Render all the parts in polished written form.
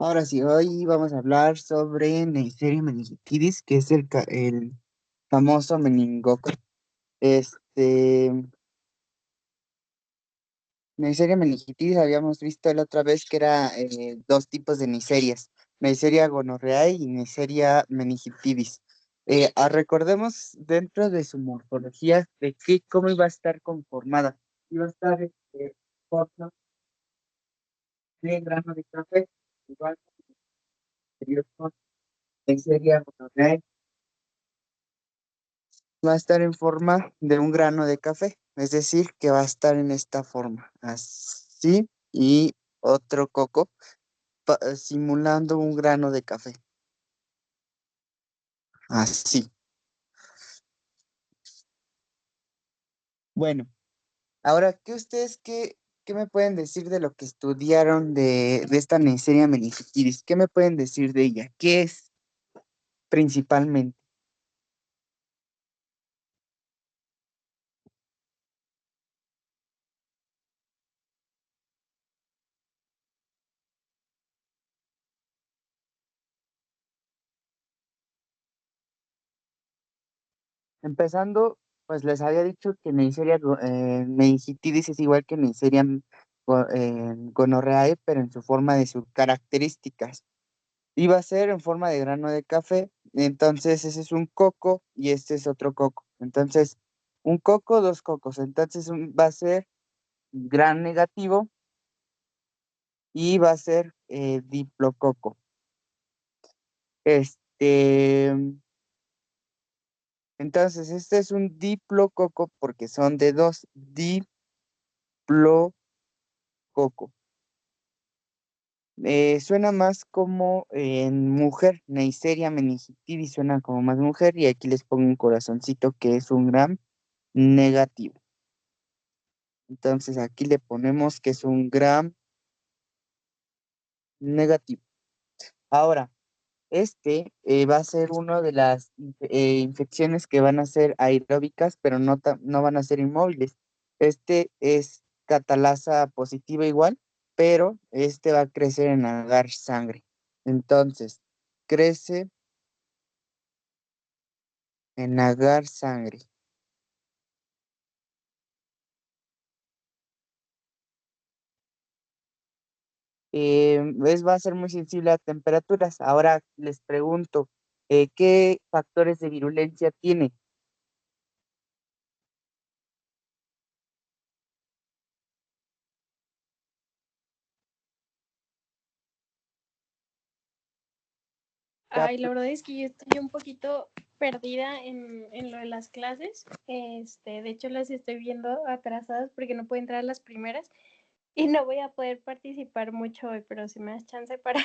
Ahora sí, hoy vamos a hablar sobre Neisseria meningitidis, que es el famoso meningococo. Este, Neisseria meningitidis habíamos visto la otra vez que era dos tipos de Neiserias, Neisseria gonorreae y Neisseria meningitidis. Recordemos dentro de su morfología de cómo iba a estar conformada. Iba a estar forma de grano de café, igual que anterior con Neisseria gonorreae. Va a estar en forma de un grano de café, es decir, que va a estar en esta forma, así, y otro coco simulando un grano de café, así. Bueno, ahora, ¿qué me pueden decir de lo que estudiaron de esta Neisseria meningitidis? ¿Qué me pueden decir de ella? ¿Qué es principalmente? Empezando, pues les había dicho que Neisseria meningitidis es igual que Neisseria gonorrhoeae, pero en su forma de sus características. Iba a ser en forma de grano de café, entonces ese es un coco y este es otro coco. Entonces, un coco, dos cocos. Entonces va a ser gran negativo y va a ser diplococo. Este, entonces, este es un diplococo porque son de dos, diplococo. Suena más como en mujer, Neisseria meningitidis suena como más mujer y aquí les pongo un corazoncito que es un gran negativo. Entonces aquí le ponemos que es un gram negativo. Ahora, este va a ser una de las infecciones que van a ser aeróbicas, pero no van a ser inmóviles. Este es catalasa positiva igual, pero este va a crecer en agar sangre. Entonces, crece en agar sangre. Va a ser muy sensible a temperaturas. Ahora les pregunto, ¿qué factores de virulencia tiene? Ay, la verdad es que yo estoy un poquito perdida en lo de las clases. De hecho, las estoy viendo atrasadas porque no puedo entrar a las primeras y no voy a poder participar mucho hoy, pero si me das chance para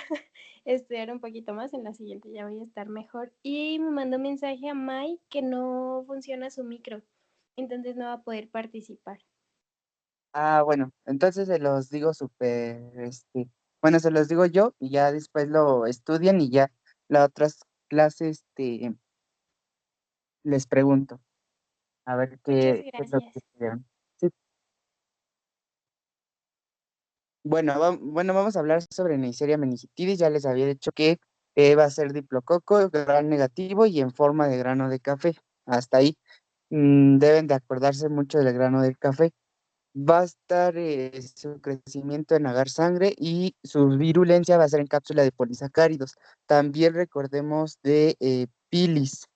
estudiar un poquito más, en la siguiente ya voy a estar mejor. Y me mandó un mensaje a Mai que no funciona su micro, entonces no va a poder participar. Bueno, entonces se los digo bueno, se los digo yo y ya después lo estudian y ya las otras clases, les pregunto, a ver Muchas qué es lo que gracias. estudiaron. Sí. Bueno, vamos a hablar sobre Neisseria meningitidis. Ya les había dicho que va a ser diplococo, gran negativo y en forma de grano de café. Hasta ahí. Deben de acordarse mucho del grano del café. Va a estar su crecimiento en agar sangre y su virulencia va a ser en cápsula de polisacáridos. También recordemos de pilis.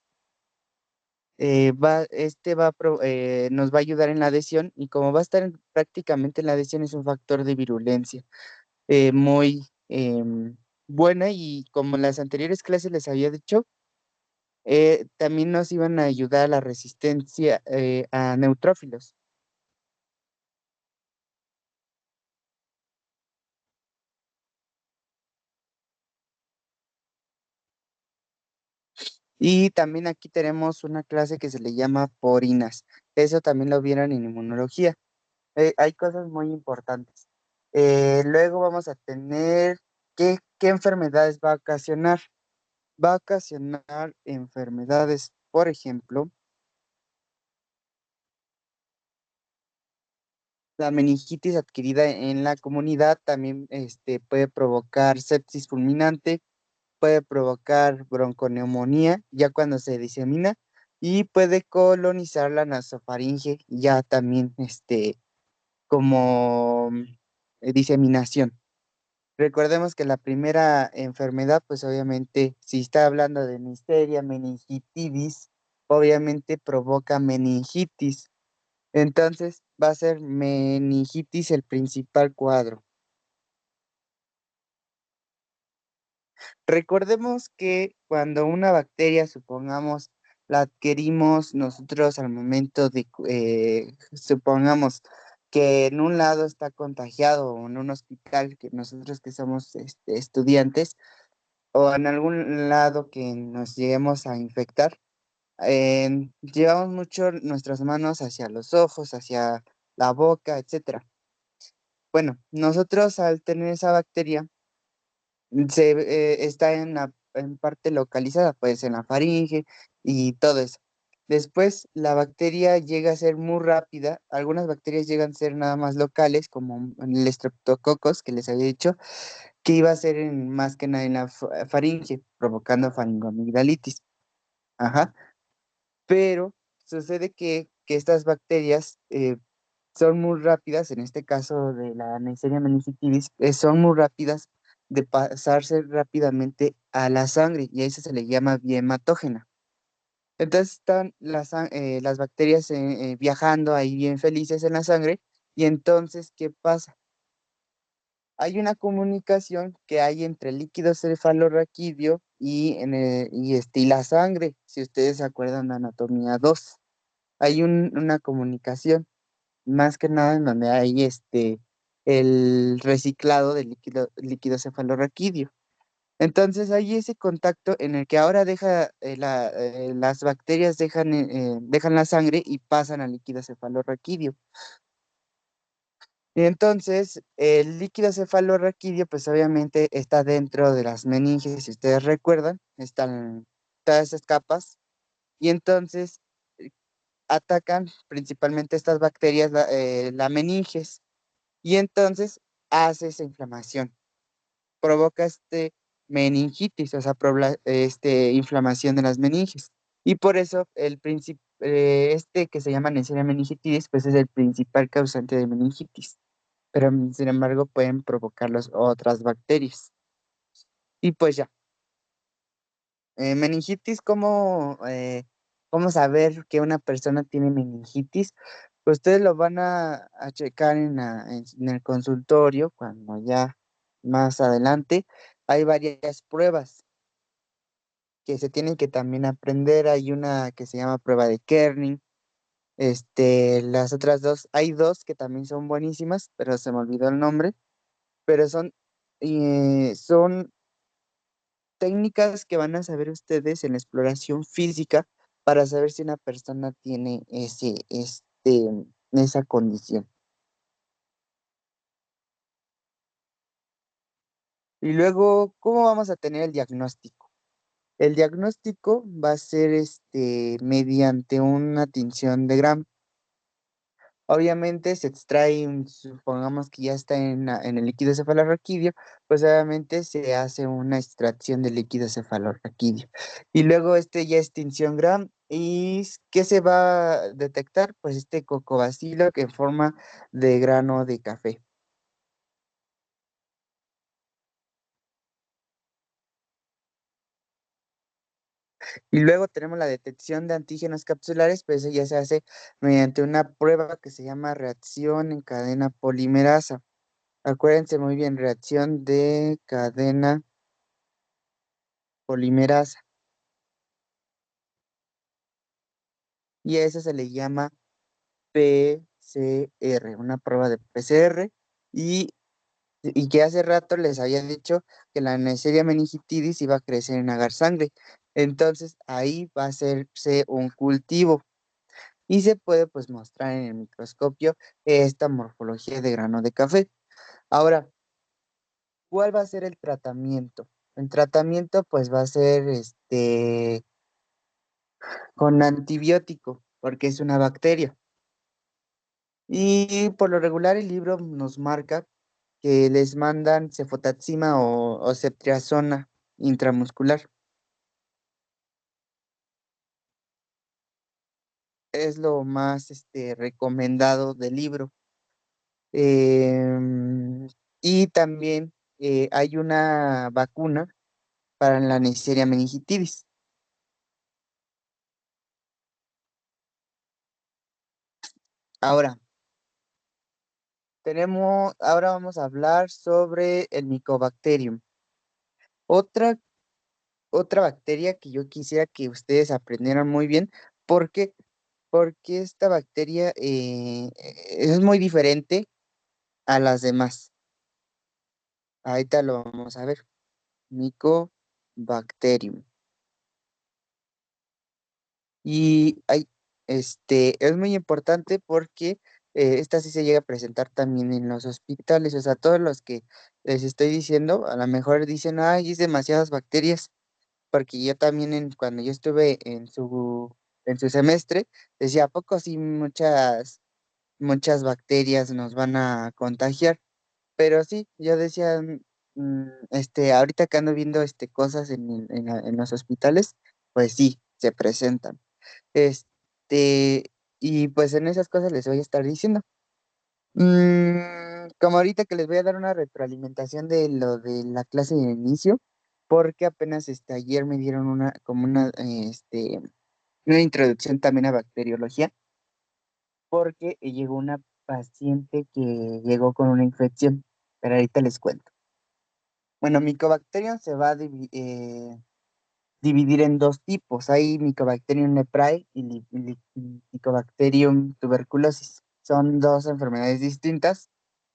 Nos va a ayudar en la adhesión y como va a estar prácticamente en la adhesión es un factor de virulencia muy buena y como en las anteriores clases les había dicho, también nos iban a ayudar a la resistencia a neutrófilos. Y también aquí tenemos una clase que se le llama porinas. Eso también lo vieron en inmunología. Hay cosas muy importantes. Luego vamos a tener qué enfermedades va a ocasionar. Va a ocasionar enfermedades, por ejemplo, La meningitis adquirida en la comunidad también puede provocar sepsis fulminante, puede provocar bronconeumonía ya cuando se disemina y puede colonizar la nasofaringe ya también como diseminación. Recordemos que la primera enfermedad, pues obviamente, si está hablando de Neisseria meningitidis, obviamente provoca meningitis. Entonces va a ser meningitis el principal cuadro. Recordemos que cuando una bacteria, supongamos, la adquirimos nosotros al momento de, supongamos que en un lado está contagiado o en un hospital, que nosotros que somos estudiantes, o en algún lado que nos lleguemos a infectar, llevamos mucho nuestras manos hacia los ojos, hacia la boca, etcétera. Bueno, nosotros al tener esa bacteria, está en parte localizada, pues en la faringe y todo eso. Después, la bacteria llega a ser muy rápida. Algunas bacterias llegan a ser nada más locales, como el Streptococcus, que les había dicho, que iba a ser más que nada en la faringe, provocando faringoamigdalitis. Ajá. Pero sucede que estas bacterias son muy rápidas, en este caso de la Neisseria meningitidis, son muy rápidas de pasarse rápidamente a la sangre y a eso se le llama vía hematógena. Entonces están las bacterias viajando ahí bien felices en la sangre y entonces, ¿qué pasa? Hay una comunicación que hay entre el líquido cefalorraquídeo y la sangre, si ustedes se acuerdan de Anatomía 2. Hay una comunicación más que nada en donde hay el reciclado del líquido cefalorraquídeo. Entonces hay ese contacto en el que ahora las bacterias dejan la sangre y pasan al líquido cefalorraquídeo. Y entonces el líquido cefalorraquídeo pues obviamente está dentro de las meninges, si ustedes recuerdan, están todas esas capas y entonces atacan principalmente estas bacterias la meninges y entonces hace esa inflamación, provoca meningitis, o sea, inflamación de las meninges. Y por eso que se llama Neisseria meningitidis, pues es el principal causante de meningitis. Pero sin embargo pueden provocar otras bacterias. Y pues ya, meningitis, ¿cómo saber que una persona tiene meningitis? Pues ustedes lo van a checar en el consultorio cuando ya más adelante hay varias pruebas que se tienen que también aprender. Hay una que se llama prueba de Kerning. Las otras dos, hay dos que también son buenísimas, pero se me olvidó el nombre, pero son técnicas que van a saber ustedes en la exploración física para saber si una persona tiene esa condición. Y luego, ¿cómo vamos a tener el diagnóstico? El diagnóstico va a ser mediante una tinción de Gram. Obviamente se extrae, supongamos que ya está en el líquido cefalorraquídeo, pues obviamente se hace una extracción del líquido cefalorraquídeo. Y luego ya es tinción Gram. ¿Y qué se va a detectar? Pues este cocobacilo que forma de grano de café. Y luego tenemos la detección de antígenos capsulares, pues eso ya se hace mediante una prueba que se llama reacción en cadena polimerasa. Acuérdense muy bien, reacción de cadena polimerasa. Y a eso se le llama PCR, una prueba de PCR. Y que hace rato les había dicho que la Neisseria meningitidis iba a crecer en agar sangre. Entonces ahí va a hacerse un cultivo y se puede pues mostrar en el microscopio esta morfología de grano de café. Ahora, ¿cuál va a ser el tratamiento? El tratamiento pues va a ser con antibiótico, porque es una bacteria. Y por lo regular el libro nos marca que les mandan cefotaxima o ceftriaxona intramuscular. Es lo más recomendado del libro. Em, y también hay una vacuna para la Neisseria meningitidis. Ahora, ahora vamos a hablar sobre el Mycobacterium. Otra, otra bacteria que yo quisiera que ustedes aprendieran muy bien, porque, porque esta bacteria es muy diferente a las demás. Ahorita lo vamos a ver. Mycobacterium. Y es muy importante porque esta sí se llega a presentar también en los hospitales. O sea, todos los que les estoy diciendo, a lo mejor dicen, ay, es demasiadas bacterias, porque yo también cuando yo estuve en su semestre, decía, ¿a poco sí muchas bacterias nos van a contagiar? Pero sí, yo decía, ahorita que ando viendo cosas en los hospitales, pues sí, se presentan. Este, y pues en esas cosas les voy a estar diciendo. Como ahorita que les voy a dar una retroalimentación de lo de la clase de inicio, porque apenas ayer me dieron una introducción también a bacteriología, porque llegó una paciente que llegó con una infección, pero ahorita les cuento. Bueno, Mycobacterium se va a dividir en dos tipos. Hay Mycobacterium leprae y Mycobacterium tuberculosis. Son dos enfermedades distintas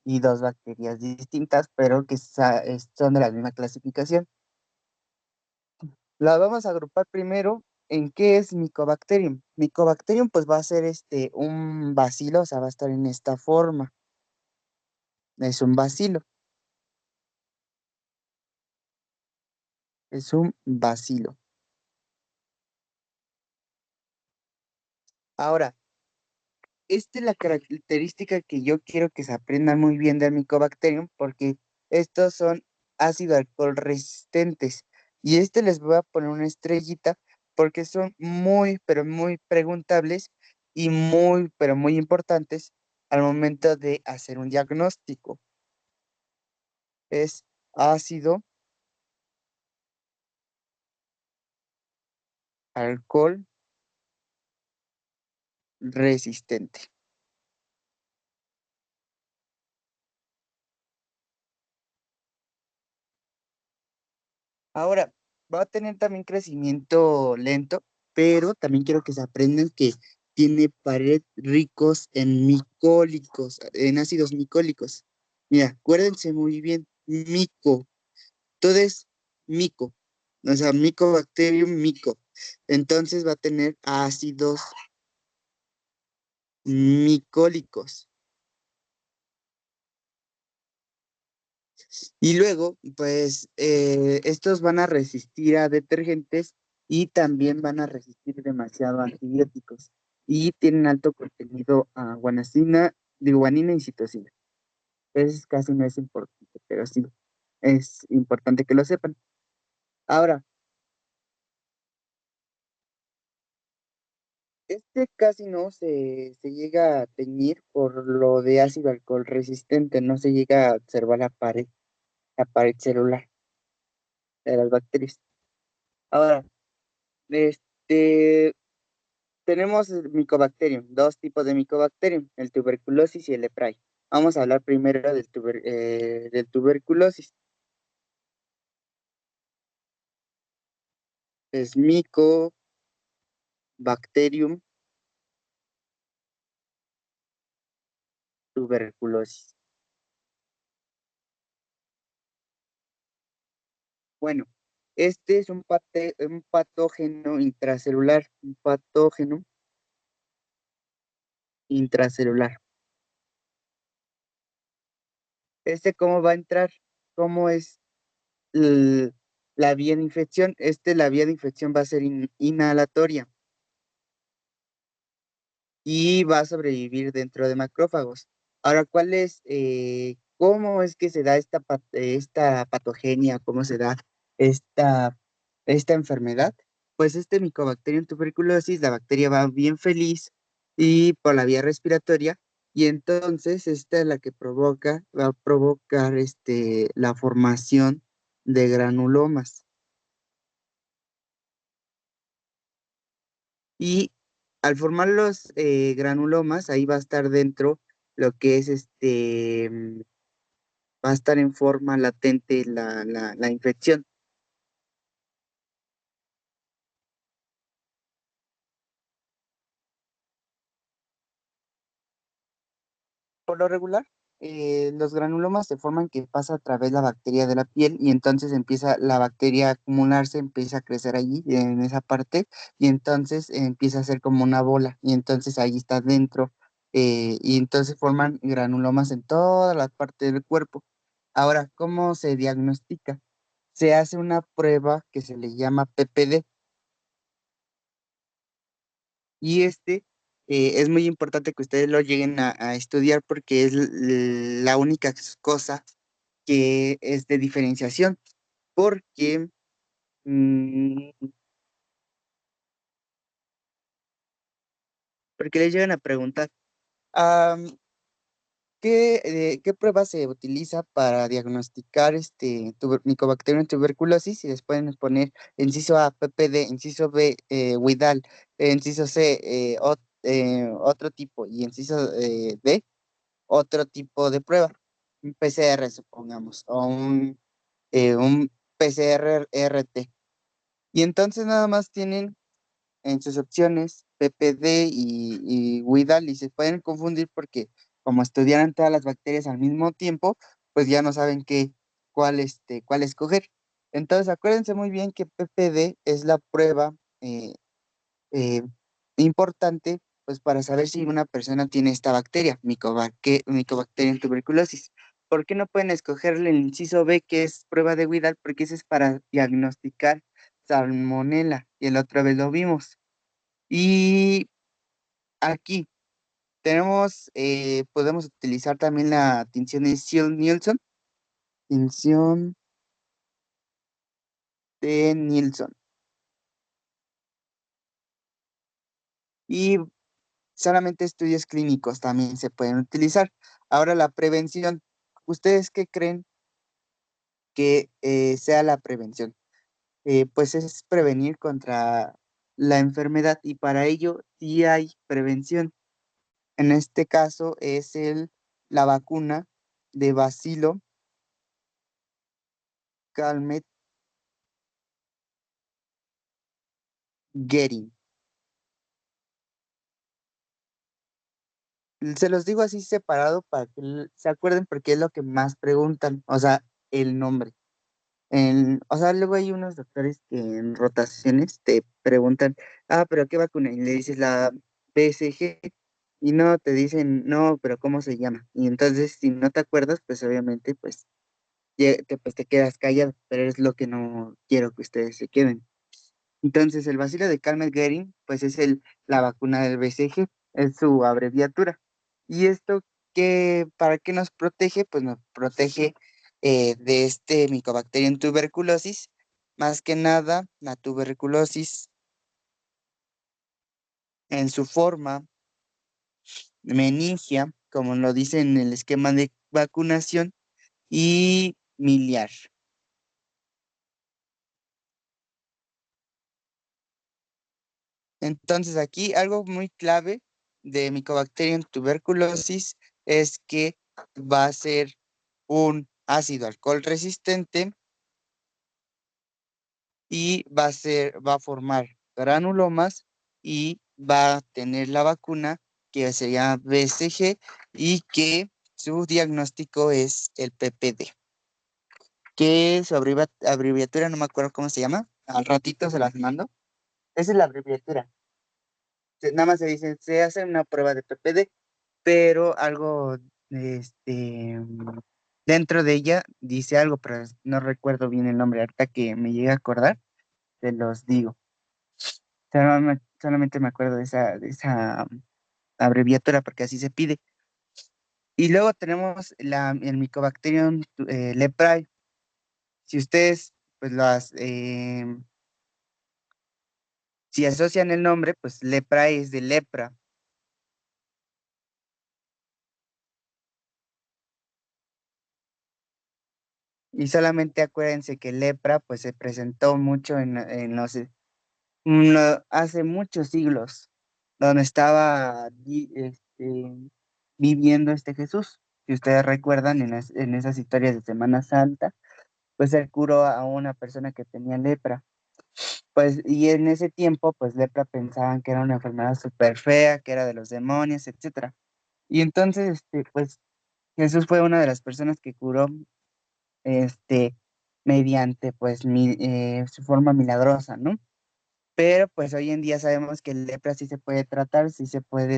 y dos bacterias distintas, pero que son de la misma clasificación. La vamos a agrupar primero en qué es Mycobacterium. Mycobacterium pues va a ser un bacilo, o sea, va a estar en esta forma. Es un bacilo, es un bacilo. Ahora, esta es la característica que yo quiero que se aprendan muy bien del Mycobacterium, porque estos son ácido alcohol resistentes. Y les voy a poner una estrellita porque son muy, pero muy preguntables y muy, pero muy importantes al momento de hacer un diagnóstico. Es ácido alcohol resistente. Ahora, va a tener también crecimiento lento, pero también quiero que se aprendan que tiene pared ricos en micólicos, en ácidos micólicos. Mira, acuérdense muy bien, mico, todo es mico, o sea, Mycobacterium mico. Entonces va a tener ácidos micólicos. Y luego, pues, estos van a resistir a detergentes y también van a resistir demasiado a antibióticos. Y tienen alto contenido a guanacina, de guanina y citosina. Eso casi no es importante, pero sí, es importante que lo sepan. Ahora, casi no se llega a teñir por lo de ácido alcohol resistente, no se llega a observar la pared celular de las bacterias. Ahora, este, tenemos el Mycobacterium, dos tipos de Mycobacterium, el tuberculosis y el leprae. Vamos a hablar primero del tuberculosis. Es Mycobacterium tuberculosis. Bueno, este es un patógeno intracelular, un patógeno intracelular. ¿Cómo va a entrar? ¿Cómo es l- la vía de infección? La vía de infección va a ser inhalatoria. y va a sobrevivir dentro de macrófagos. Ahora, cómo es que se da esta patogenia, cómo se da esta, esta enfermedad? Pues este Mycobacterium tuberculosis, la bacteria va bien feliz y por la vía respiratoria, y entonces esta es la que va a provocar la formación de granulomas. Y al formar los granulomas, ahí va a estar dentro lo que es va a estar en forma latente la infección. Por lo regular, los granulomas se forman que pasa a través de la bacteria de la piel y entonces empieza la bacteria a acumularse, empieza a crecer allí en esa parte y entonces empieza a ser como una bola y entonces ahí está dentro y entonces forman granulomas en toda la parte del cuerpo. Ahora, ¿cómo se diagnostica? Se hace una prueba que se le llama PPD y es muy importante que ustedes lo lleguen a estudiar porque es la única cosa que es de diferenciación, porque, mm, porque les llegan a preguntar, "Am, ¿qué prueba se utiliza para diagnosticar Mycobacterium tuberculosis?" Y les pueden poner inciso A, PPD, inciso B, Widal, inciso C, otro tipo, y inciso D, otro tipo de prueba, un PCR, supongamos, o un PCR-RT. Y entonces nada más tienen en sus opciones PPD y Widal y se pueden confundir porque como estudiaran todas las bacterias al mismo tiempo, pues ya no saben cuál escoger. Entonces acuérdense muy bien que PPD es la prueba eh, importante pues para saber si una persona tiene esta bacteria, Mycobacterium tuberculosis. ¿Por qué no pueden escoger el inciso B, que es prueba de Widal? Porque ese es para diagnosticar salmonela, y la otra vez lo vimos. Y aquí podemos utilizar también la tinción de Nielsen, tinción de Nielsen. Y solamente estudios clínicos también se pueden utilizar. Ahora la prevención. ¿Ustedes qué creen que sea la prevención? Pues es prevenir contra la enfermedad y para ello sí hay prevención. En este caso es la vacuna de Bacilo Calmette Guerin. Se los digo así separado para que se acuerden porque es lo que más preguntan, o sea, el nombre. O sea, luego hay unos doctores que en rotaciones te preguntan, pero ¿qué vacuna? Y le dices la BCG y no, te dicen, no, pero ¿cómo se llama? Y entonces, si no te acuerdas, pues obviamente, pues, pues te quedas callado, pero es lo que no quiero que ustedes se queden. Entonces, el bacilo de Calmette-Guerin, pues es la vacuna del BCG, es su abreviatura. ¿Y esto para qué nos protege? Pues nos protege de este Mycobacterium tuberculosis. Más que nada, la tuberculosis en su forma meningia, como lo dice en el esquema de vacunación, y miliar. Entonces, aquí algo muy clave de Mycobacterium tuberculosis es que va a ser un ácido alcohol resistente y va a formar granulomas y va a tener la vacuna que se llama BCG y que su diagnóstico es el PPD, que su abreviatura no me acuerdo cómo se llama, al ratito se las mando. Esa es la abreviatura. Nada más se dice, se hace una prueba de PPD, pero algo, dentro de ella dice algo, pero no recuerdo bien el nombre. Ahorita que me llegue a acordar, te los digo. Solamente me acuerdo de esa abreviatura porque así se pide. Y luego tenemos el Mycobacterium leprae. Si ustedes, pues si asocian el nombre, pues leprae es de lepra. Y solamente acuérdense que lepra, pues se presentó mucho hace muchos siglos, donde estaba viviendo este Jesús. Si ustedes recuerdan en esas historias de Semana Santa, pues él curó a una persona que tenía lepra. Pues, y en ese tiempo, pues lepra pensaban que era una enfermedad súper fea, que era de los demonios, etcétera. Y entonces, pues Jesús fue una de las personas que curó, este, mediante, pues, su forma milagrosa, ¿no? Pero pues hoy en día sabemos que el lepra sí se puede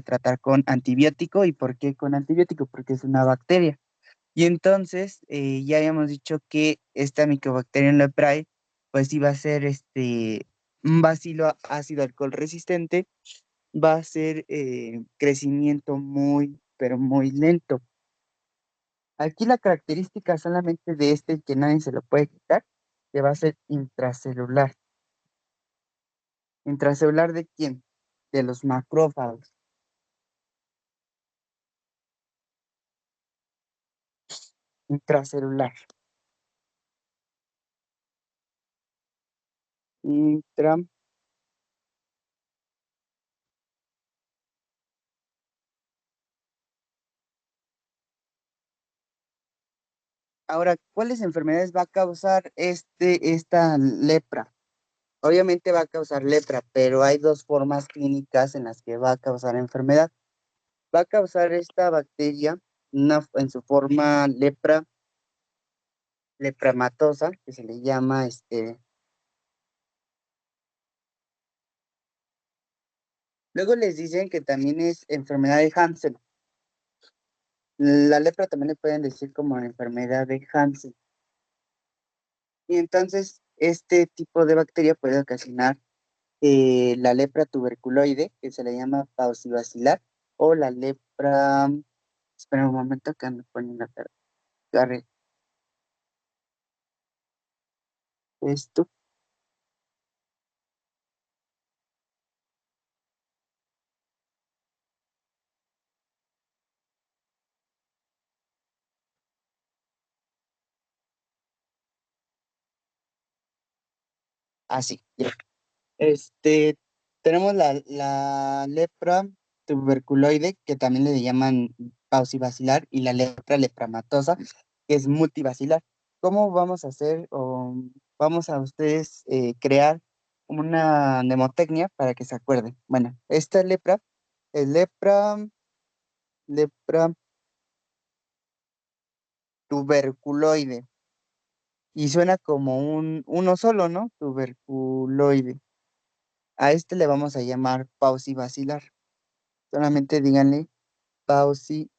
tratar con antibiótico. ¿Y por qué con antibiótico? Porque es una bacteria. Y entonces ya habíamos dicho que esta Mycobacterium leprae pues iba a ser un bacilo ácido alcohol resistente, va a ser crecimiento muy, pero muy lento. Aquí la característica solamente de que nadie se lo puede quitar, que va a ser intracelular. ¿Intracelular de quién? De los macrófagos. Intracelular. Intra. Ahora, ¿cuáles enfermedades va a causar esta lepra? Obviamente va a causar lepra, pero hay dos formas clínicas en las que va a causar enfermedad. Va a causar esta bacteria en su forma lepramatosa, que se le llama, luego les dicen que también es enfermedad de Hansen. La lepra también le pueden decir como enfermedad de Hansen. Y entonces, este tipo de bacteria puede ocasionar la lepra tuberculoide, que se le llama paucibacilar, o la lepra, espera un momento que me ponen a cargar esto, así, ya. Este, tenemos la lepra tuberculoide, que también le llaman paucibacilar, y la lepra lepramatosa, que es multibacilar. ¿Cómo vamos a hacer o vamos a ustedes crear una mnemotecnia para que se acuerden? Bueno, esta lepra es lepra tuberculoide, y suena como uno solo, ¿no? Tuberculoide. A este le vamos a llamar paucibacilar. Solamente díganle paucibacilar.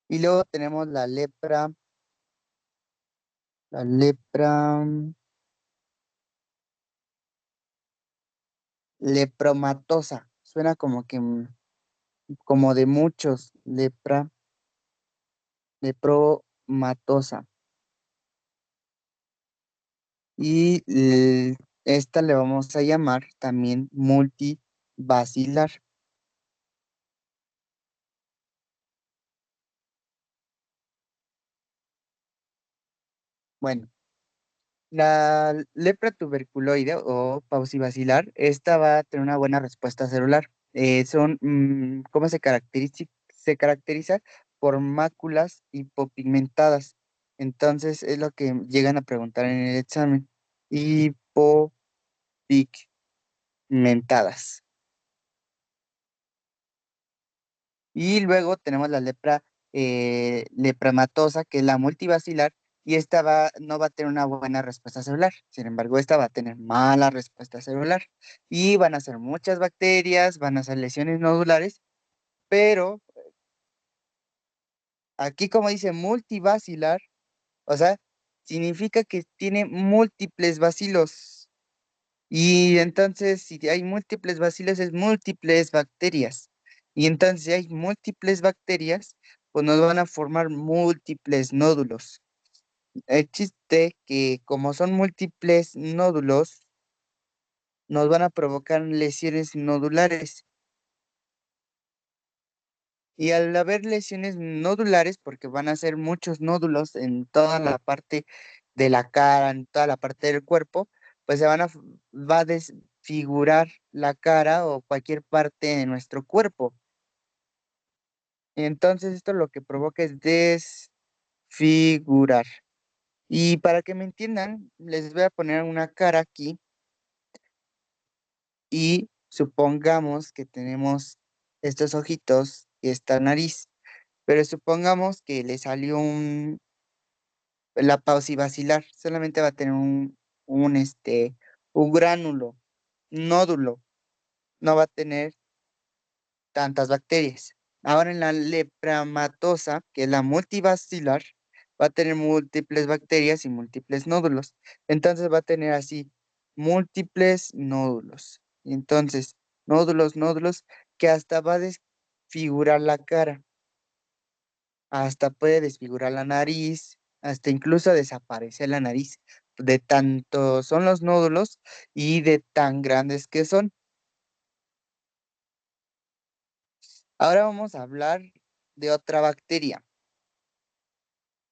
Y luego tenemos la lepra lepromatosa. Suena como que, como de muchos, lepromatosa. Y esta le vamos a llamar también multivacilar. Bueno, la lepra tuberculoide o paucibacilar, esta va a tener una buena respuesta celular. ¿Cómo se caracteriza? Por máculas hipopigmentadas. Entonces es lo que llegan a preguntar en el examen. Hipopigmentadas. Y luego tenemos la lepra lepramatosa, que es la multivacilar, y esta no va a tener una buena respuesta celular. Sin embargo, esta va a tener mala respuesta celular. Y van a ser muchas bacterias, van a ser lesiones nodulares, pero aquí como dice multivacilar, o sea, significa que tiene múltiples bacilos. Y entonces, si hay múltiples bacilos, es múltiples bacterias. Y entonces, si hay múltiples bacterias, pues nos van a formar múltiples nódulos. El chiste que como son múltiples nódulos, nos van a provocar lesiones nodulares. Y al haber lesiones nodulares, porque van a ser muchos nódulos en toda la parte de la cara, en toda la parte del cuerpo, pues va a desfigurar la cara o cualquier parte de nuestro cuerpo. Entonces esto lo que provoca es desfigurar. Y para que me entiendan, les voy a poner una cara aquí y supongamos que tenemos estos ojitos y esta nariz, pero supongamos que le salió la pausivacilar, solamente va a tener un gránulo, nódulo, no va a tener tantas bacterias. Ahora en la lepramatosa, que es la multivacilar, va a tener múltiples bacterias y múltiples nódulos. Entonces va a tener así múltiples nódulos. Entonces, nódulos, que hasta va a desfigurar la cara, hasta puede desfigurar la nariz, hasta incluso desaparecer la nariz. De tanto son los nódulos y de tan grandes que son. Ahora vamos a hablar de otra bacteria.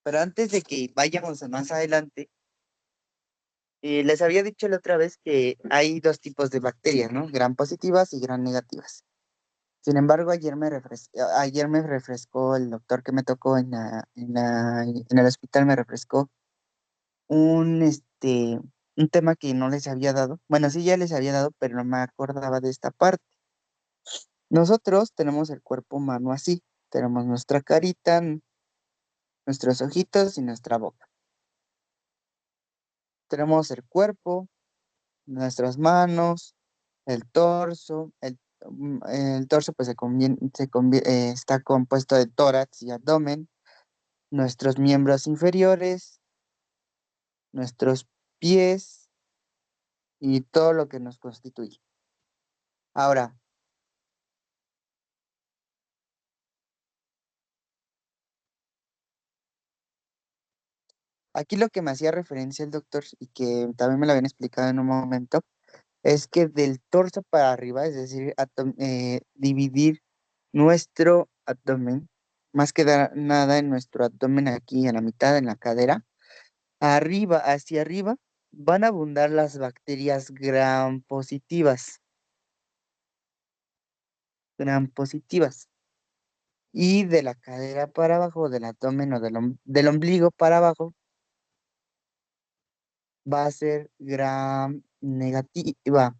Pero antes de que vayamos a más adelante, les había dicho la otra vez que hay dos tipos de bacterias, ¿no? Gram positivas y gram negativas. Sin embargo, ayer me refrescó el doctor que me tocó en el hospital, me refrescó un, este, un tema que no les había dado. Bueno, sí ya les había dado, pero no me acordaba de esta parte. Nosotros tenemos el cuerpo humano así. Tenemos nuestra carita, nuestros ojitos y nuestra boca. Tenemos el cuerpo, nuestras manos, el torso. El torso pues está compuesto de tórax y abdomen, nuestros miembros inferiores, nuestros pies y todo lo que nos constituye. Ahora, aquí lo que me hacía referencia el doctor y que también me lo habían explicado en un momento, es que del torso para arriba, es decir, dividir nuestro abdomen, más que nada en nuestro abdomen aquí en la mitad, en la cadera, arriba, hacia arriba, van a abundar las bacterias gram positivas, gram positivas. Y de la cadera para abajo, del abdomen o del ombligo para abajo, va a ser gram negativa.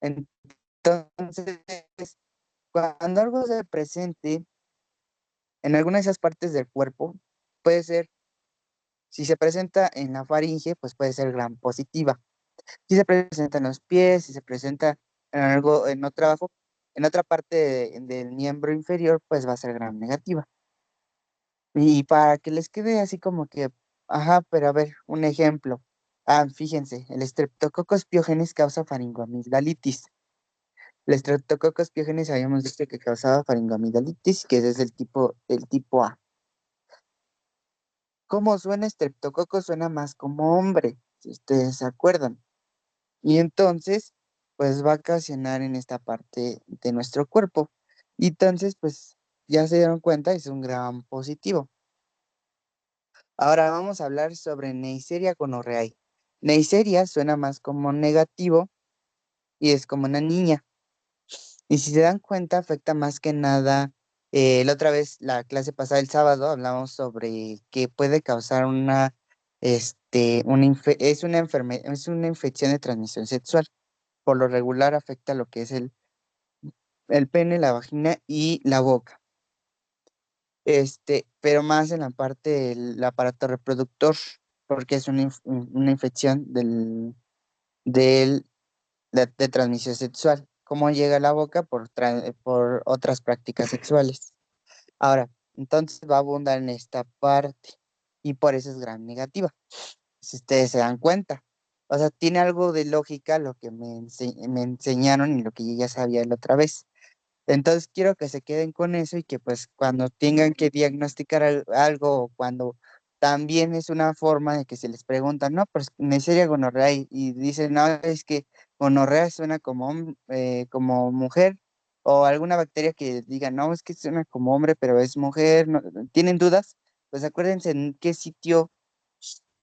Entonces, cuando algo se presente en alguna de esas partes del cuerpo, puede ser, si se presenta en la faringe, pues puede ser gram positiva. Si se presenta en los pies, si se presenta en otra parte del miembro inferior, pues va a ser gram negativa. Y para que les quede así como que, ajá, pero a ver, un ejemplo. Ah, fíjense, el Streptococcus pyogenes causa faringoamigdalitis. El Streptococcus pyogenes habíamos dicho que causaba faringoamigdalitis, que ese es el tipo A. ¿Cómo suena Streptococcus? Suena más como hombre, si ustedes se acuerdan. Y entonces, pues va a ocasionar en esta parte de nuestro cuerpo. Y entonces, pues ya se dieron cuenta, es un gran positivo. Ahora vamos a hablar sobre Neisseria gonorrhoeae. Neisseria suena más como negativo y es como una niña. Y si se dan cuenta, afecta más que nada. La otra vez, la clase pasada, el sábado, hablamos sobre que puede causar es una infección de transmisión sexual. Por lo regular afecta lo que es el pene, la vagina y la boca. Pero más en la parte del aparato reproductor, porque es una infección del, de transmisión sexual. ¿Cómo llega a la boca? Por otras prácticas sexuales. Ahora, entonces va a abundar en esta parte y por eso es gran negativa, si ustedes se dan cuenta. O sea, tiene algo de lógica lo que me enseñaron y lo que yo ya sabía la otra vez. Entonces quiero que se queden con eso y que pues cuando tengan que diagnosticar algo o cuando también es una forma de que se les pregunta, no, pues Neisseria gonorrea y dicen, no, es que gonorrea suena como, como mujer o alguna bacteria que diga, no, es que suena como hombre, pero es mujer, ¿tienen dudas? Pues acuérdense en qué sitio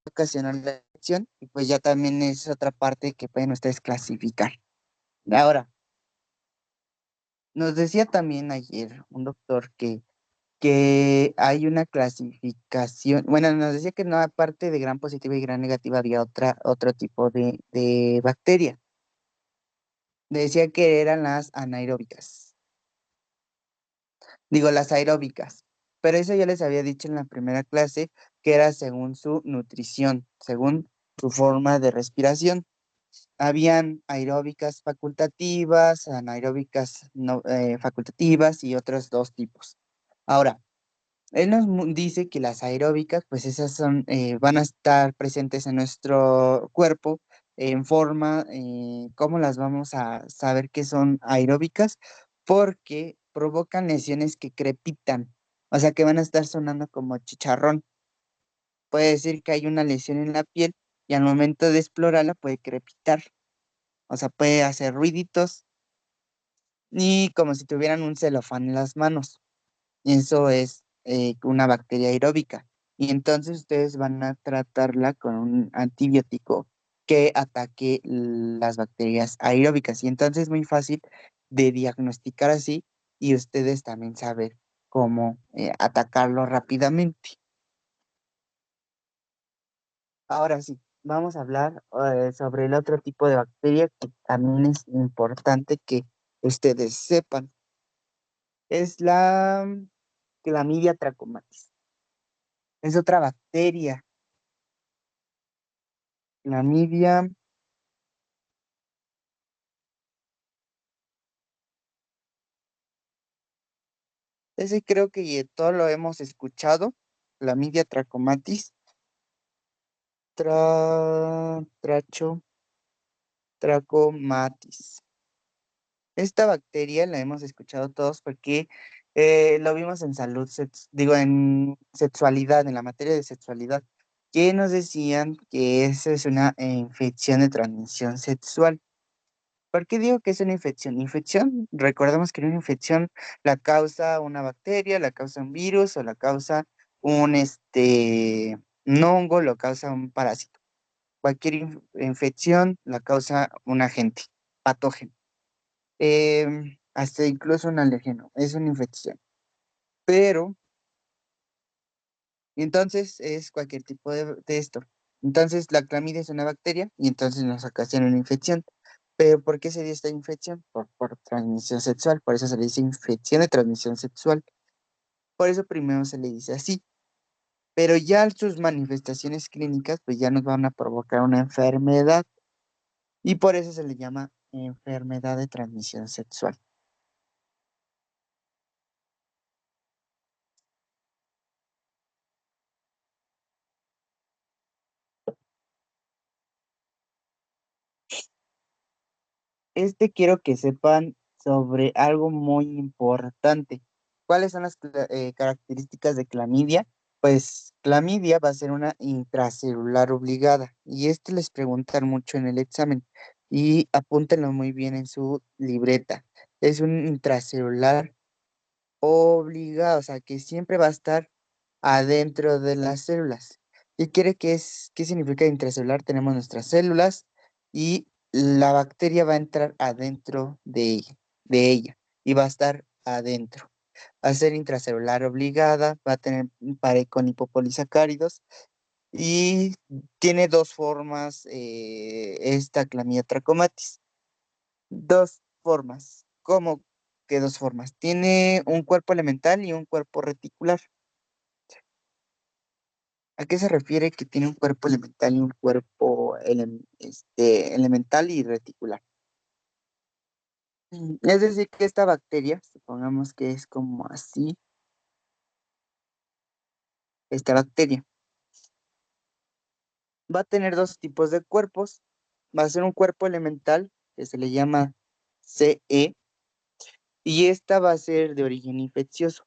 ocasionó la infección y pues ya también es otra parte que pueden ustedes clasificar. Ahora, nos decía también ayer un doctor que hay una clasificación, bueno, nos decía que no, aparte de gran positiva y gran negativa, había otro tipo de bacteria. Decía que eran las anaeróbicas, digo, las aeróbicas, pero eso ya les había dicho en la primera clase, que era según su nutrición, según su forma de respiración. Habían aeróbicas facultativas, anaeróbicas no, facultativas y otros dos tipos. Ahora, él nos dice que las aeróbicas, pues esas son, van a estar presentes en nuestro cuerpo en forma, ¿cómo las vamos a saber que son aeróbicas? Porque provocan lesiones que crepitan, o sea que van a estar sonando como chicharrón. Puede decir que hay una lesión en la piel y al momento de explorarla puede crepitar, o sea, puede hacer ruiditos y como si tuvieran un celofán en las manos. Y eso es una bacteria aeróbica. Y entonces ustedes van a tratarla con un antibiótico que ataque las bacterias aeróbicas. Y entonces es muy fácil de diagnosticar así y ustedes también saber cómo atacarlo rápidamente. Ahora sí, vamos a hablar sobre el otro tipo de bacteria que también es importante que ustedes sepan. Es la Clamidia trachomatis. Es otra bacteria. Clamidia, ese creo que todo lo hemos escuchado. Clamidia trachomatis, tracho, trachomatis. Esta bacteria la hemos escuchado todos porque lo vimos en salud, digo, en sexualidad, en la materia de sexualidad, que nos decían que eso es una infección de transmisión sexual. ¿Por qué digo que es una infección? Infección, recordemos que una infección la causa una bacteria, la causa un virus o la causa un hongo, lo causa un parásito. Cualquier infección la causa un agente patógeno. Hasta incluso un alérgeno, es una infección. Pero, entonces es cualquier tipo de esto. Entonces la clamidia es una bacteria y entonces nos ocasiona una infección. Pero ¿por qué se dio esta infección? Por transmisión sexual, por eso se le dice infección de transmisión sexual. Por eso primero se le dice así. Pero ya sus manifestaciones clínicas pues ya nos van a provocar una enfermedad y por eso se le llama enfermedad de transmisión sexual. Quiero que sepan sobre algo muy importante. ¿Cuáles son las características de clamidia? Pues clamidia va a ser una intracelular obligada y les preguntan mucho en el examen y apúntenlo muy bien en su libreta. Es un intracelular obligado, o sea que siempre va a estar adentro de las células. ¿Y qué significa intracelular? Tenemos nuestras células y la bacteria va a entrar adentro de ella y va a estar adentro. Va a ser intracelular obligada, va a tener un pared con hipopolisacáridos y tiene dos formas esta Clamidia trachomatis. Dos formas. ¿Cómo que dos formas? Tiene un cuerpo elemental y un cuerpo reticular. ¿A qué se refiere que tiene un cuerpo elemental y un cuerpo elemental y reticular? Es decir, que esta bacteria, supongamos que es como así, esta bacteria va a tener dos tipos de cuerpos. Va a ser un cuerpo elemental que se le llama Ce, y esta va a ser de origen infeccioso.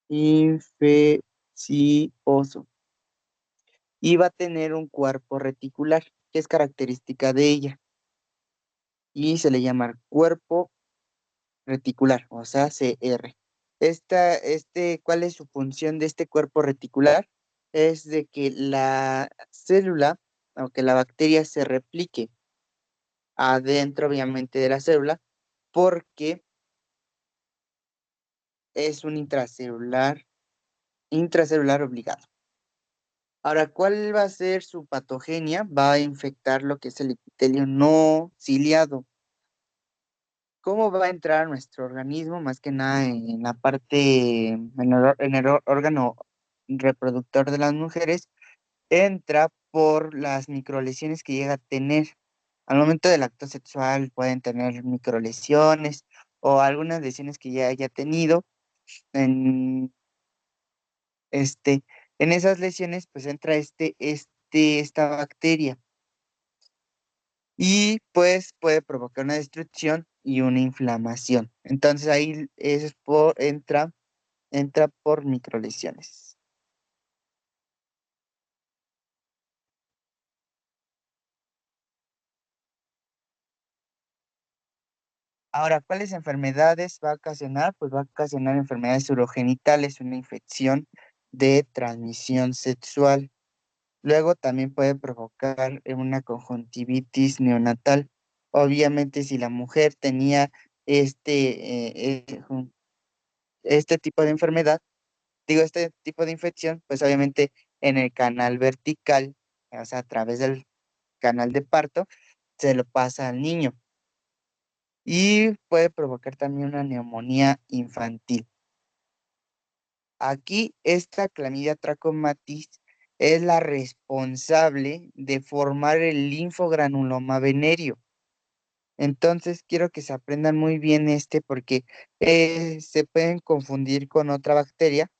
Infeccioso. Y va a tener un cuerpo reticular, que es característica de ella, y se le llama cuerpo reticular, o sea, CR. ¿Cuál es su función de este cuerpo reticular? Es de que la célula, aunque la bacteria se replique adentro, obviamente, de la célula, porque es un intracelular obligado. Ahora, ¿cuál va a ser su patogenia? Va a infectar lo que es el epitelio no ciliado. ¿Cómo va a entrar a nuestro organismo? Más que nada en la parte, en el órgano reproductor de las mujeres, entra por las microlesiones que llega a tener. Al momento del acto sexual pueden tener microlesiones o algunas lesiones que ya haya tenido. En, este, en esas lesiones, pues entra esta bacteria y pues puede provocar una destrucción y una inflamación. Entonces ahí entra por microlesiones. Ahora, ¿cuáles enfermedades va a ocasionar? Pues va a ocasionar enfermedades urogenitales, una infección de transmisión sexual. Luego también puede provocar una conjuntivitis neonatal. Obviamente, si la mujer tenía este tipo de enfermedad, este tipo de infección, pues obviamente en el canal vertical, o sea, a través del canal de parto, se lo pasa al niño y puede provocar también una neumonía infantil. Aquí esta clamidia trachomatis es la responsable de formar el linfogranuloma venerio. Entonces quiero que se aprendan muy bien porque se pueden confundir con otra bacteria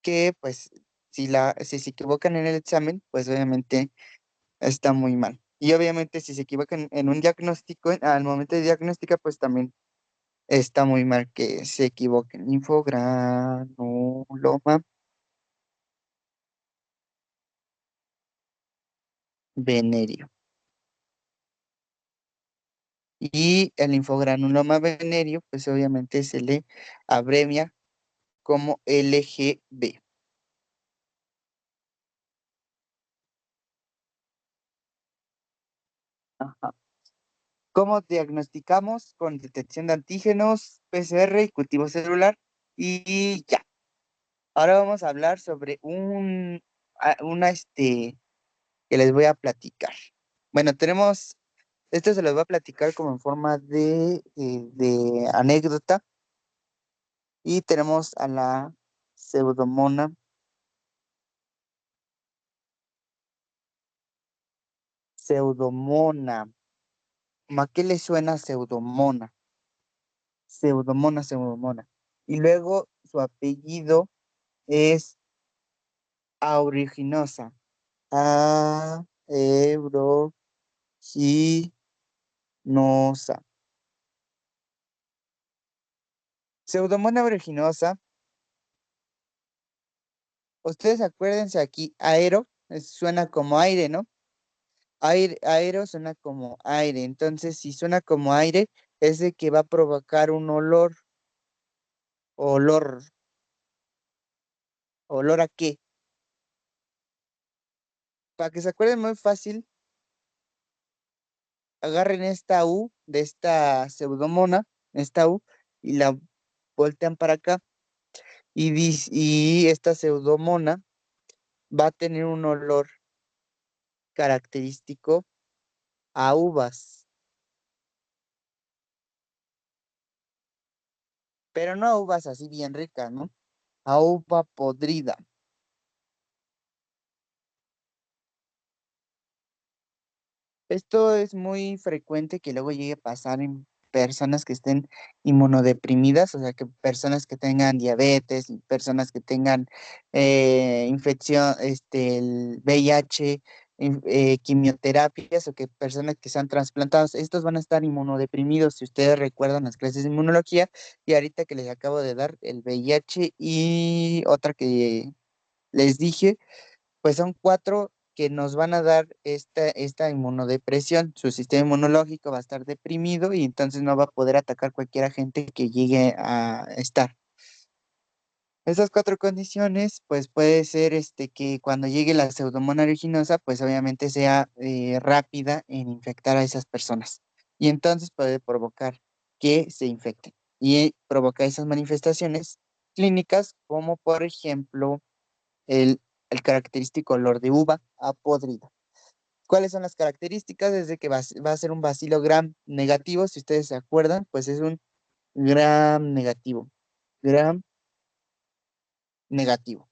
que pues si se equivocan en el examen, pues obviamente está muy mal. Y obviamente si se equivocan en un diagnóstico, al momento de diagnóstica, pues también está muy mal que se equivoquen. Infogranuloma venerio. Y el linfogranuloma venerio, pues obviamente se le abrevia como LGB. Ajá. ¿Cómo diagnosticamos? Con detección de antígenos, PCR y cultivo celular. Y ya. Ahora vamos a hablar sobre que les voy a platicar. Bueno, esto se los voy a platicar como en forma de anécdota. Y tenemos a la pseudomona. Pseudomona. ¿A qué le suena pseudomona? Pseudomona, pseudomona. Y luego su apellido es aeruginosa. Aeruginosa. Pseudomona aeruginosa. Ustedes acuérdense aquí, suena como aire, ¿no? Aero suena como aire. Entonces, si suena como aire, es de que va a provocar un olor. ¿Olor a qué? Para que se acuerden muy fácil, agarren esta U de esta pseudomona, esta U, y la voltean para acá. Y esta pseudomona va a tener un olor característico a uvas, pero no a uvas así bien ricas, ¿no? A uva podrida. Esto es muy frecuente que luego llegue a pasar personas que estén inmunodeprimidas, o sea, que personas que tengan diabetes, personas que tengan infección, el VIH, quimioterapias o que personas que sean trasplantados, estos van a estar inmunodeprimidos, si ustedes recuerdan las clases de inmunología, y ahorita que les acabo de dar el VIH y otra que les dije, pues son cuatro que nos van a dar esta inmunodepresión. Su sistema inmunológico va a estar deprimido y entonces no va a poder atacar cualquier agente que llegue a estar. Esas cuatro condiciones, pues puede ser que cuando llegue la pseudomonas aeruginosa, pues obviamente sea rápida en infectar a esas personas. Y entonces puede provocar que se infecten y provocar esas manifestaciones clínicas, como por ejemplo el, el característico olor de uva a podrida. ¿Cuáles son las características? Desde que va a ser un bacilo gram negativo, si ustedes se acuerdan, pues es un gram negativo. Gram negativo.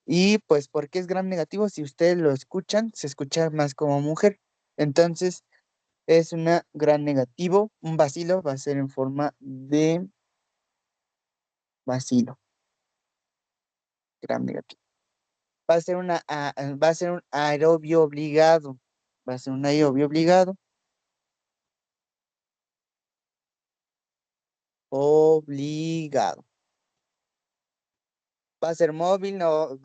Y pues, ¿por qué es gram negativo? Si ustedes lo escuchan, se escucha más como mujer. Entonces, es una gram negativo. Un bacilo va a ser en forma de bacilo, gram negativo. Va a ser un aerobio obligado. Va a ser un aerobio obligado. Obligado. Va a ser móvil, no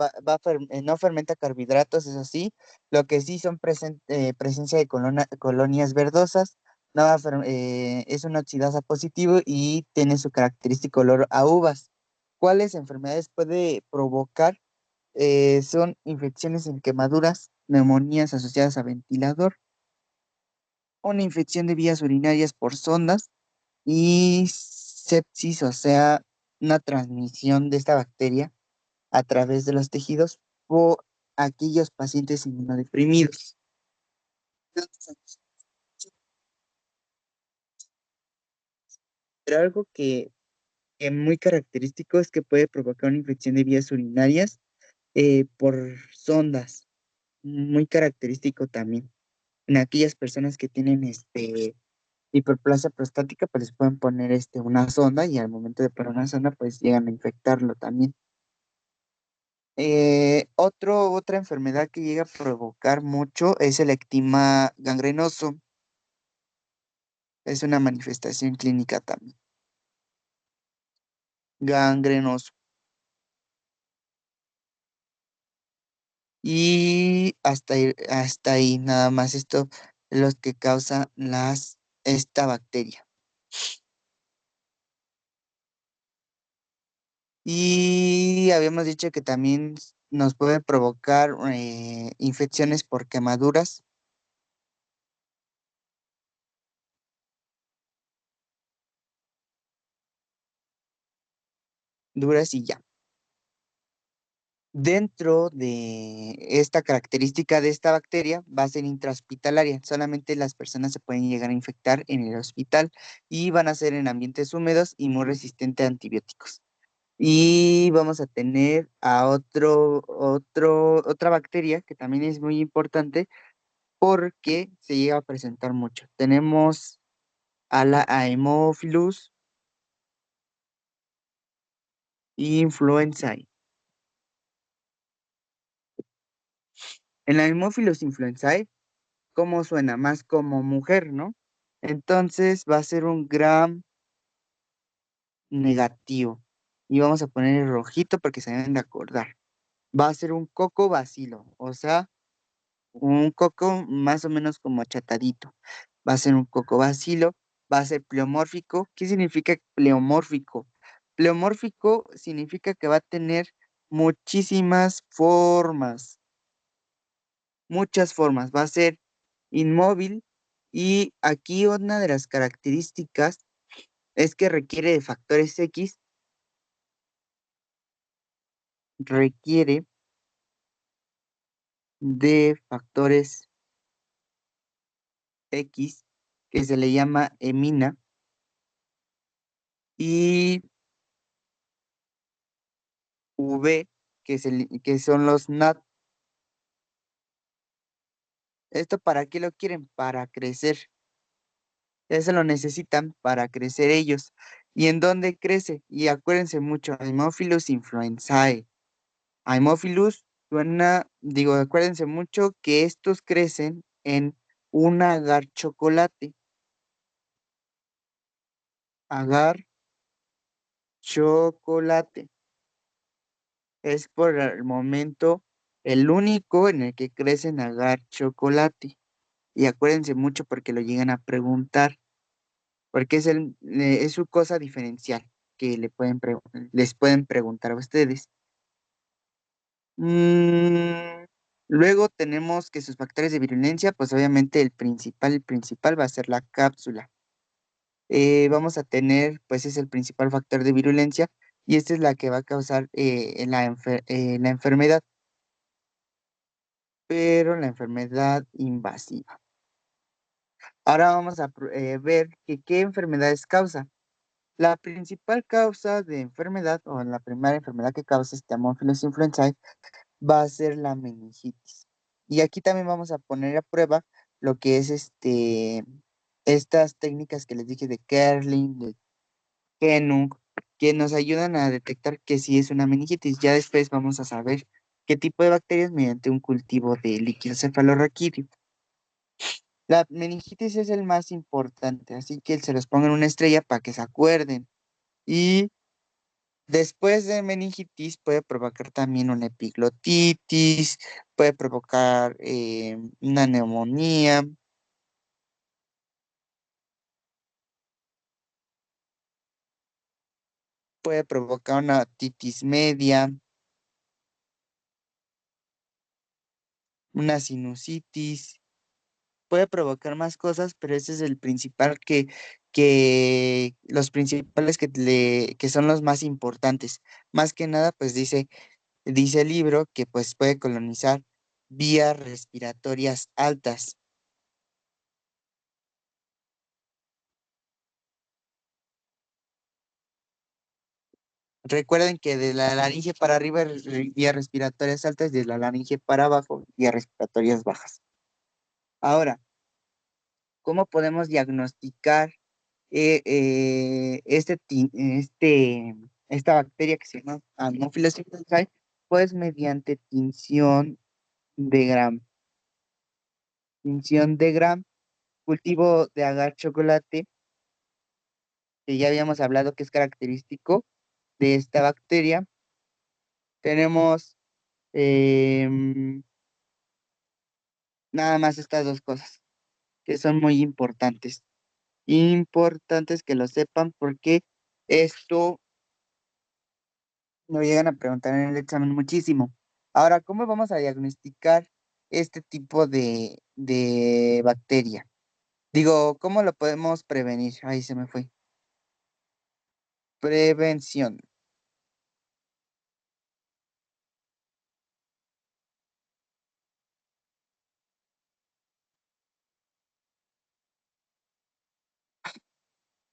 fermenta carbohidratos, eso sí. Lo que sí son presencia de colonias verdosas. No va a es un oxidasa positivo y tiene su característico olor a uvas. ¿Cuáles enfermedades puede provocar? Son infecciones en quemaduras, neumonías asociadas a ventilador, una infección de vías urinarias por sondas y sepsis, o sea, una transmisión de esta bacteria a través de los tejidos por aquellos pacientes inmunodeprimidos. Pero algo que es muy característico es que puede provocar una infección de vías urinarias por sondas, muy característico también. En aquellas personas que tienen hiperplasia prostática, pues les pueden poner una sonda y al momento de poner una sonda, pues llegan a infectarlo también. Otra enfermedad que llega a provocar mucho es el ectima gangrenoso. Es una manifestación clínica también. Gangrenoso. Y hasta ahí nada más esto los que causan esta bacteria. Y habíamos dicho que también nos puede provocar infecciones por quemaduras duras y ya. Dentro de esta característica de esta bacteria va a ser intrahospitalaria. Solamente las personas se pueden llegar a infectar en el hospital y van a ser en ambientes húmedos y muy resistentes a antibióticos. Y vamos a tener a otra bacteria que también es muy importante porque se llega a presentar mucho. Tenemos a la Haemophilus influenzae. En la Haemophilus influenzae, ¿cómo suena? Más como mujer, ¿no? Entonces va a ser un gram negativo. Y vamos a poner el rojito porque se deben de acordar. Va a ser un coco bacilo, o sea, un coco más o menos como achatadito. Va a ser un coco bacilo, va a ser pleomórfico. ¿Qué significa pleomórfico? Pleomórfico significa que va a tener muchísimas formas, muchas formas. Va a ser inmóvil y aquí una de las características es que requiere de factores X, requiere de factores X que se le llama emina y V que son los NAT. ¿Esto para qué lo quieren? Para crecer. Eso lo necesitan para crecer ellos. ¿Y en dónde crece? Y acuérdense mucho, Haemophilus influenzae. Haemophilus suena, digo, acuérdense mucho que estos crecen en un agar chocolate. Agar chocolate. Es por el momento el único en el que crece en agar chocolate. Y acuérdense mucho porque lo llegan a preguntar, porque es su cosa diferencial que les pueden preguntar a ustedes. Mm, luego tenemos que sus factores de virulencia, pues obviamente el principal va a ser la cápsula. Vamos a tener, pues es el principal factor de virulencia y esta es la que va a causar la enfermedad, pero la enfermedad invasiva. Ahora vamos a ver que qué enfermedades causa. La principal causa de enfermedad o la primera enfermedad que causa este Haemophilus influenzae va a ser la meningitis. Y aquí también vamos a poner a prueba lo que es estas técnicas que les dije de Kerling, de Kenung, que nos ayudan a detectar que sí es una meningitis. Ya después vamos a saber qué tipo de bacterias mediante un cultivo de líquido cefalorraquídeo. La meningitis es el más importante, así que se los pongan en una estrella para que se acuerden. Y después de meningitis puede provocar también una epiglotitis, puede provocar una neumonía, puede provocar una otitis media, una sinusitis, puede provocar más cosas, pero ese es el principal que los principales que son los más importantes. Más que nada, pues dice el libro que pues puede colonizar vías respiratorias altas. Recuerden que de la laringe para arriba vías respiratorias altas, de la laringe para abajo vías respiratorias bajas. Ahora, ¿cómo podemos diagnosticar esta bacteria que se llama Anopheles influenzae? Pues mediante de Gram. Tinción de Gram, cultivo de agar chocolate, que ya habíamos hablado que es característico de esta bacteria. Tenemos em, nada más estas dos cosas, que son muy importantes. Importantes que lo sepan porque esto nos llegan a preguntar en el examen muchísimo. Ahora, ¿cómo vamos a diagnosticar este tipo de bacteria? Digo, ¿cómo lo podemos prevenir? Ahí se me fue. Prevención.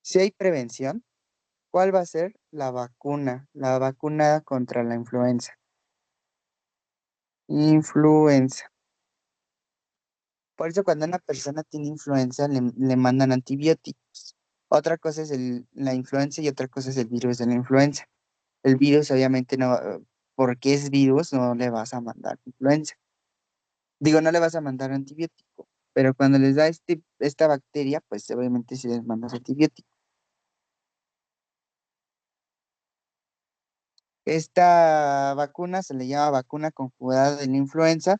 Si hay prevención, ¿cuál va a ser la vacuna? La vacuna contra la influenza. Influenza. Por eso cuando una persona tiene influenza le mandan antibióticos. Otra cosa es la influenza y otra cosa es el virus de la influenza. El virus obviamente no, porque es virus, no le vas a mandar influenza. Digo, no le vas a mandar antibiótico, pero cuando les da esta bacteria, pues obviamente sí les mandas antibiótico. Esta vacuna se le llama vacuna conjugada de la influenza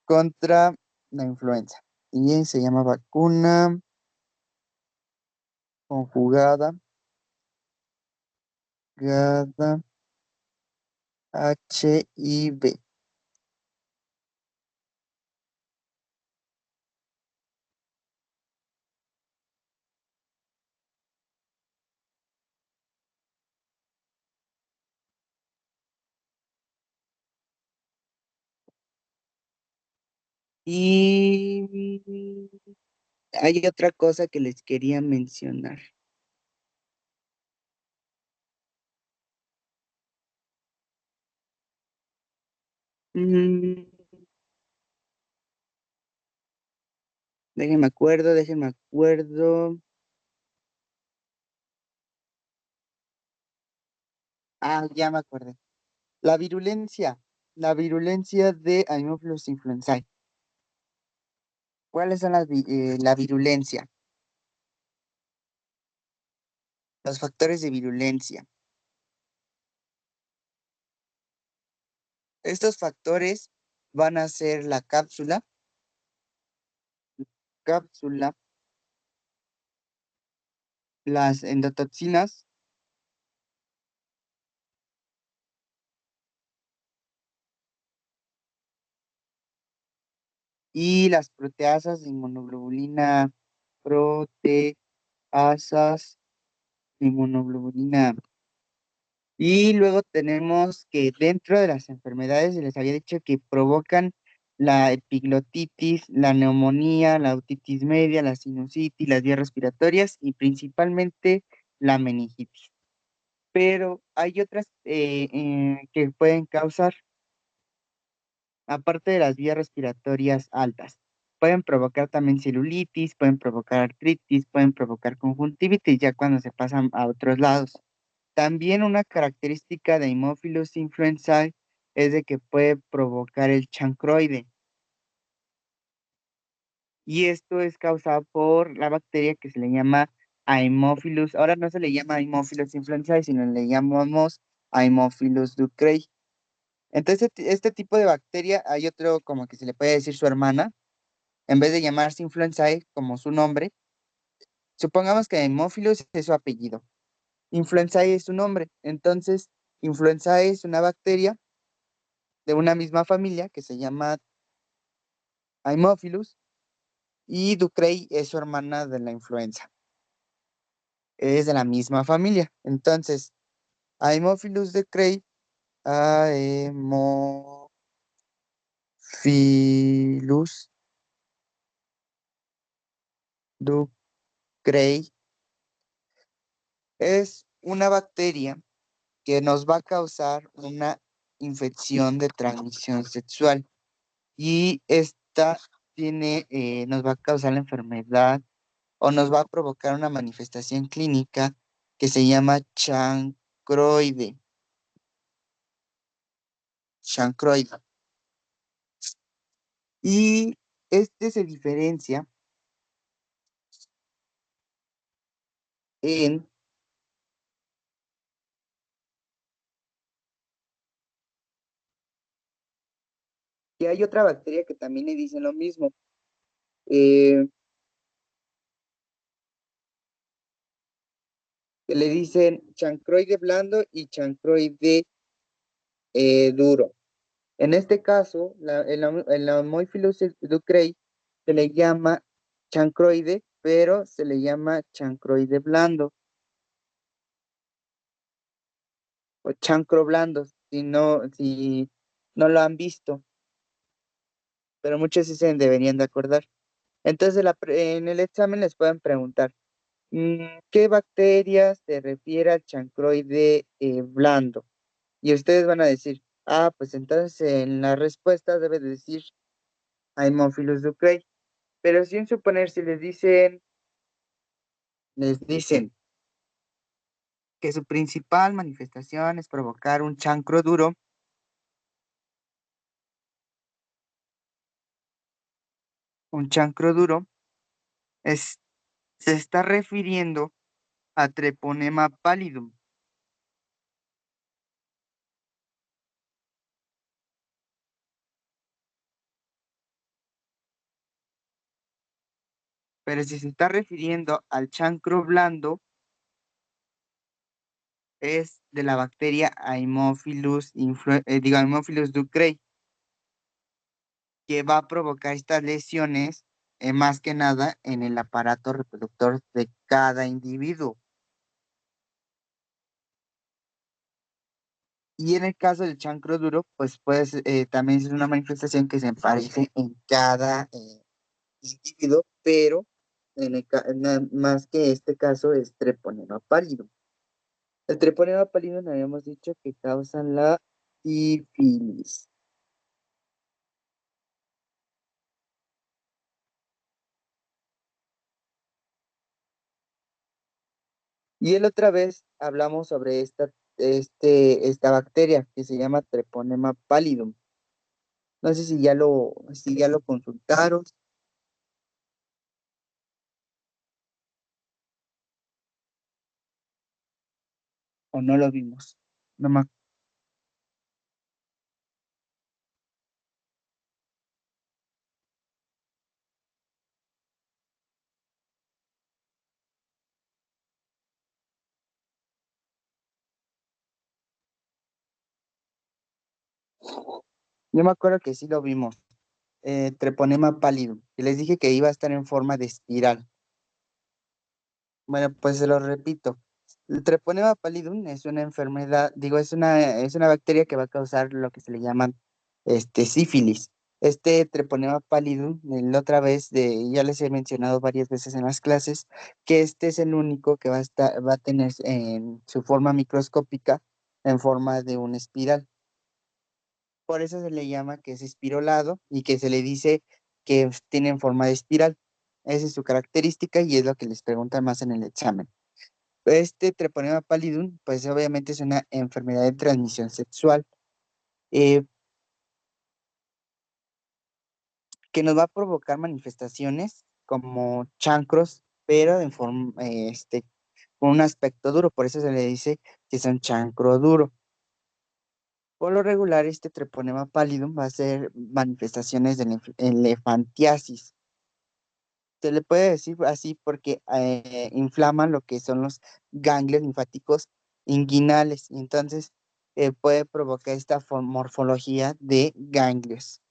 contra la influenza. Y se llama vacuna conjugada gada HIV. Y hay otra cosa que les quería mencionar. Mm, déjenme acuerdo. Ah, ya me acordé. La virulencia. La virulencia de Haemophilus influenzae. ¿Cuáles son la virulencia? Los factores de virulencia. Estos factores van a ser la cápsula, las endotoxinas y las proteasas de inmunoglobulina, proteasas de inmunoglobulina. Y luego tenemos que dentro de las enfermedades, se les había dicho que provocan la epiglotitis, la neumonía, la otitis media, la sinusitis, las vías respiratorias y principalmente la meningitis. Pero hay otras que pueden causar, aparte de las vías respiratorias altas. Pueden provocar también celulitis, pueden provocar artritis, pueden provocar conjuntivitis ya cuando se pasan a otros lados. También una característica de Haemophilus influenzae es de que puede provocar el chancroide. Y esto es causado por la bacteria que se le llama Haemophilus. Ahora no se le llama Haemophilus influenzae, sino le llamamos Haemophilus ducreyi. Entonces, este tipo de bacteria, hay otro como que se le puede decir su hermana, en vez de llamarse influenzae como su nombre, supongamos que Haemophilus es su apellido, influenzae es su nombre. Entonces, influenzae es una bacteria de una misma familia que se llama Haemophilus y Ducrey es su hermana de la influenza. Es de la misma familia. Entonces, Haemophilus ducrey, Haemophilus ducrey es una bacteria que nos va a causar una infección de transmisión sexual y esta nos va a causar la enfermedad o nos va a provocar una manifestación clínica que se llama chancroide. Y este se diferencia en que hay otra bacteria que también le dicen lo mismo, eh, que le dicen chancroide blando y chancroide duro. En este caso, el Haemophilus ducrei se le llama chancroide, pero se le llama chancroide blando o chancro blando, si no lo han visto, pero muchos sí se deberían de acordar. Entonces, en el examen les pueden preguntar, ¿qué bacteria se refiere al chancroide blando? Y ustedes van a decir, pues entonces en la respuesta debe de decir Haemophilus ducrei. Pero sin suponer, si les dicen que su principal manifestación es provocar un chancro duro, es, se está refiriendo a Treponema pallidum. Pero si se está refiriendo al chancro blando, es de la bacteria Haemophilus ducrei, que va a provocar estas lesiones, más que nada en el aparato reproductor de cada individuo. Y en el caso del chancro duro, pues también es una manifestación que se aparece en cada individuo, pero más que este caso es treponema pálido. El treponema pálido nos habíamos dicho que causa la sífilis. Y el otra vez hablamos sobre esta esta bacteria que se llama Treponema pallidum. No sé si ya lo consultaron o no lo vimos. No me Yo me acuerdo que sí lo vimos, Treponema pallidum, y les dije que iba a estar en forma de espiral. Bueno, pues se lo repito. El Treponema pallidum es una enfermedad, digo, es una bacteria que va a causar lo que se le llaman sífilis. Este Treponema pallidum, la otra vez, ya les he mencionado varias veces en las clases, que este es el único que va a tener en su forma microscópica en forma de una espiral. Por eso se le llama que es espirolado y que se le dice que tienen forma de espiral. Esa es su característica y es lo que les preguntan más en el examen. Este Treponema pallidum, pues obviamente es una enfermedad de transmisión sexual eh, que nos va a provocar manifestaciones como chancros, pero con un aspecto duro. Por eso se le dice que es un chancro duro. Por lo regular, este Treponema pallidum va a ser manifestaciones de elefantiasis. Se le puede decir así porque inflaman lo que son los ganglios linfáticos inguinales. Y entonces puede provocar esta morfología de ganglios.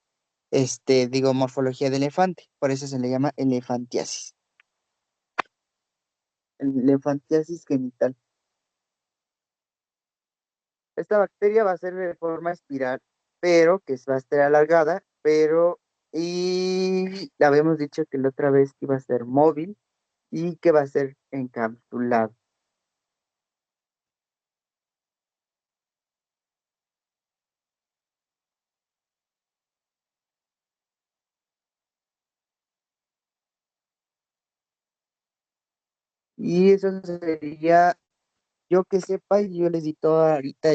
Digo, morfología de elefante. Por eso se le llama elefantiasis. Elefantiasis genital. Esta bacteria va a ser de forma espiral, pero que va a estar alargada, y habíamos dicho que la otra vez que iba a ser móvil y que va a ser encapsulado. Y eso sería, yo que sepa, yo les di toda ahorita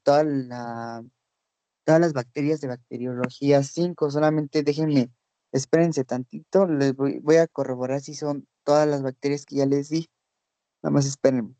todas las bacterias de bacteriología 5. Solamente déjenme, espérense tantito, voy a corroborar si son todas las bacterias que ya les di. Nada más espérenme.